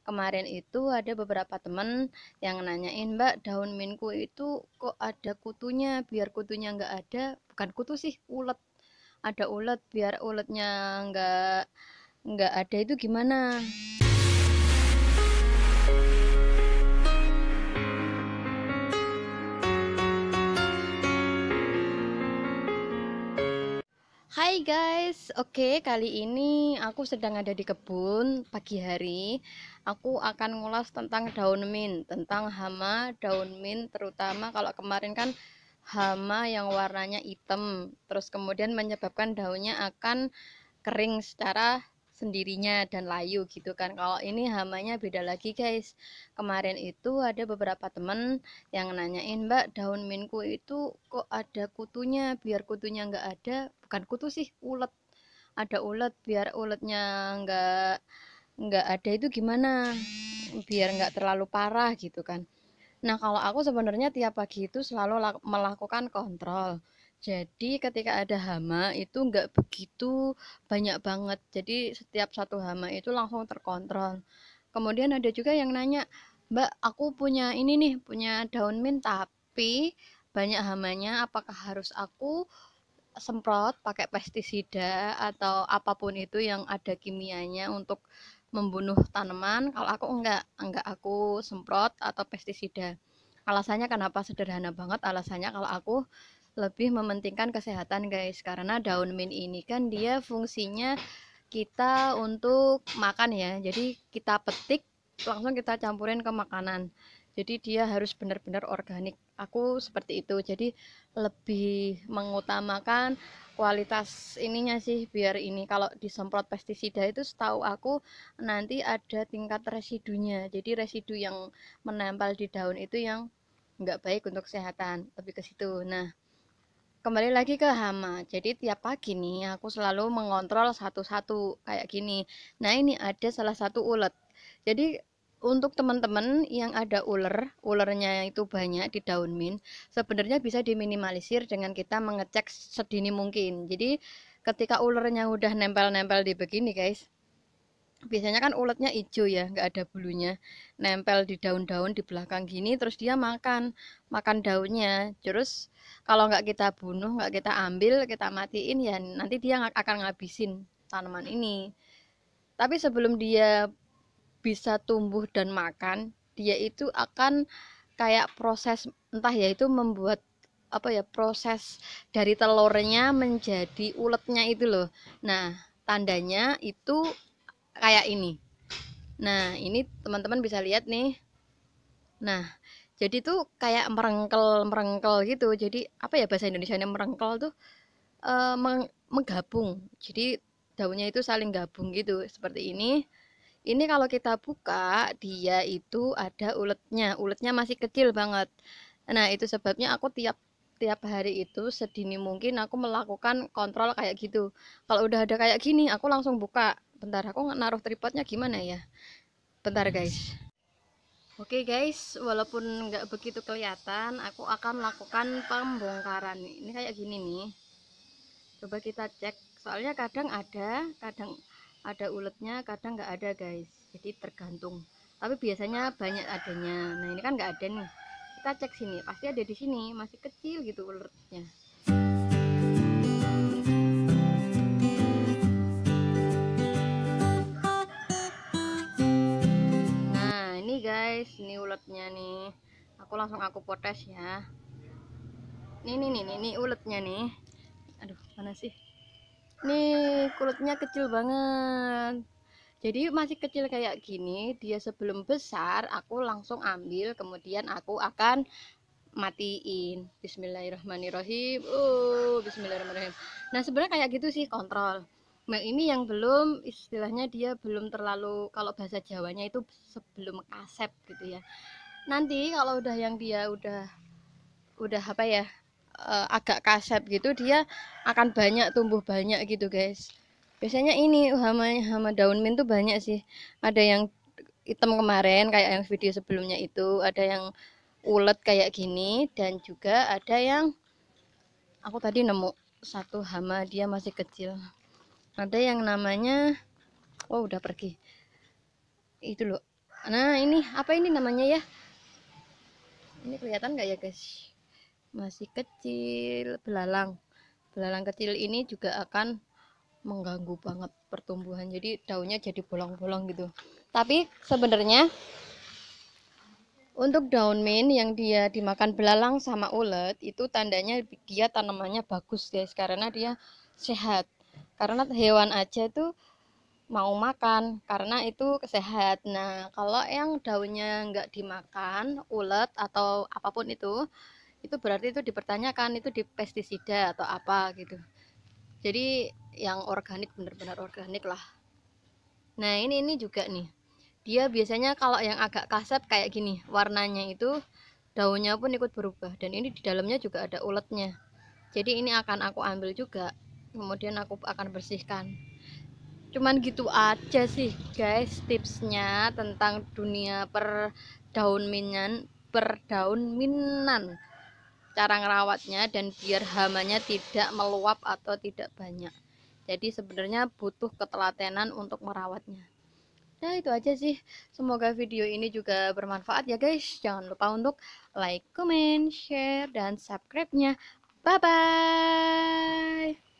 Kemarin itu ada beberapa temen yang nanyain, Mbak, daun minku itu kok ada kutunya, biar kutunya nggak ada, bukan kutu sih, ulet. Ada ulet, biar uletnya nggak nggak ada itu gimana? Hai guys, oke kali ini aku sedang ada di kebun pagi hari. Aku akan ngulas tentang daun mint, tentang hama daun mint, terutama kalau kemarin kan hama yang warnanya hitam, terus kemudian menyebabkan daunnya akan kering secara sendirinya dan layu gitu kan. Kalau ini hamanya beda lagi guys. Kemarin itu ada beberapa temen yang nanyain, Mbak, daun minku itu kok ada kutunya, biar kutunya nggak ada, bukan kutu sih, ulet. Ada ulet, biar uletnya nggak nggak ada itu gimana? Biar nggak terlalu parah gitu kan. Nah, kalau aku sebenarnya tiap pagi itu selalu melakukan kontrol. Jadi ketika ada hama itu nggak begitu banyak banget. Jadi setiap satu hama itu langsung terkontrol. Kemudian ada juga yang nanya, Mbak, aku punya ini nih, punya daun mint tapi banyak hamanya, apakah harus aku semprot pakai pestisida atau apapun itu yang ada kimianya untuk membunuh tanaman? Kalau aku enggak aku semprot atau pestisida. Alasannya kenapa? Sederhana banget alasannya, kalau aku lebih mementingkan kesehatan guys, karena daun mint ini kan dia fungsinya kita untuk makan ya, jadi kita petik langsung kita campurin ke makanan, jadi dia harus benar-benar organik. Aku seperti itu, jadi lebih mengutamakan kualitas ininya sih, biar ini kalau disemprot pestisida itu setahu aku nanti ada tingkat residunya, jadi residu yang menempel di daun itu yang nggak baik untuk kesehatan, lebih ke situ. Nah, kembali lagi ke hama. Jadi tiap pagi nih aku selalu mengontrol satu-satu kayak gini. Nah, ini ada salah satu ulet. Jadi untuk teman-teman yang ada ulernya itu banyak di daun mint, sebenarnya bisa diminimalisir dengan kita mengecek sedini mungkin. Jadi ketika ulernya udah nempel-nempel di begini guys, biasanya kan uletnya hijau ya, nggak ada bulunya, nempel di daun-daun di belakang gini, terus dia makan makan daunnya. Terus kalau nggak kita bunuh, nggak kita ambil, kita matiin, ya nanti dia akan ngabisin tanaman ini. Tapi sebelum dia bisa tumbuh dan makan, dia itu akan kayak proses, entah ya, itu membuat apa ya, proses dari telurnya menjadi uletnya itu loh. Nah, tandanya itu kayak ini. Nah, ini teman-teman bisa lihat nih. Nah, jadi tuh kayak merengkel-merengkel gitu. Jadi apa ya bahasa Indonesianya merengkel tuh, menggabung. Jadi daunnya itu saling gabung gitu, seperti ini. Ini kalau kita buka, dia itu ada uletnya. Uletnya masih kecil banget. Nah, itu sebabnya aku tiap tiap hari itu sedini mungkin aku melakukan kontrol kayak gitu. Kalau udah ada kayak gini, aku langsung buka. Bentar, aku naruh tripodnya gimana ya? Bentar guys. Oke guys, walaupun nggak begitu kelihatan, aku akan melakukan pembongkaran. Ini kayak gini nih. Coba kita cek. Soalnya kadang ada uletnya, kadang nggak ada guys. Jadi tergantung. Tapi biasanya banyak adanya. Nah, ini kan nggak ada nih. Kita cek sini, pasti ada di sini. Masih kecil gitu uletnya. Nah, ini guys, ini uletnya nih. Aku potes ya. Ini uletnya nih. Aduh, mana sih? Nih, kulitnya kecil banget. Jadi masih kecil kayak gini, dia sebelum besar aku langsung ambil, kemudian aku akan matiin. Bismillahirrahmanirrahim. Bismillahirrahmanirrahim. Nah, sebenarnya kayak gitu sih kontrol. Nah, ini yang belum, istilahnya dia belum terlalu, kalau bahasa Jawanya itu sebelum kasep gitu ya. Nanti kalau udah yang dia udah apa ya, agak kasep gitu, dia akan banyak, tumbuh banyak gitu guys. Biasanya ini hama hama daun mint tuh banyak sih, ada yang hitam kemarin kayak yang video sebelumnya itu, ada yang ulet kayak gini, dan juga ada yang aku tadi nemu satu hama dia masih kecil, ada yang namanya, oh udah pergi itu loh, Nah, ini apa ini namanya ya? Ini kelihatan nggak ya guys? Masih kecil, belalang. Belalang kecil ini juga akan mengganggu banget pertumbuhan. Jadi daunnya jadi bolong-bolong gitu. Tapi sebenarnya untuk daun mint yang dia dimakan belalang sama ulet itu tandanya dia tanamannya bagus guys, karena dia sehat. Karena hewan aja tuh mau makan karena itu sehat. Nah, kalau yang daunnya nggak dimakan ulet atau apapun itu berarti itu dipertanyakan itu di pestisida atau apa gitu. Jadi yang organik benar-benar organik lah. Nah, ini juga nih. Dia biasanya kalau yang agak kasar kayak gini, warnanya itu daunnya pun ikut berubah dan ini di dalamnya juga ada uletnya. Jadi ini akan aku ambil juga. Kemudian aku akan bersihkan. Cuman gitu aja sih guys tipsnya tentang dunia perdaun minan, cara ngerawatnya dan biar hamanya tidak meluap atau tidak banyak. Jadi sebenarnya butuh ketelatenan untuk merawatnya. Nah, itu aja sih. Semoga video ini juga bermanfaat ya guys. Jangan lupa untuk like, comment, share, dan subscribe-nya. Bye bye.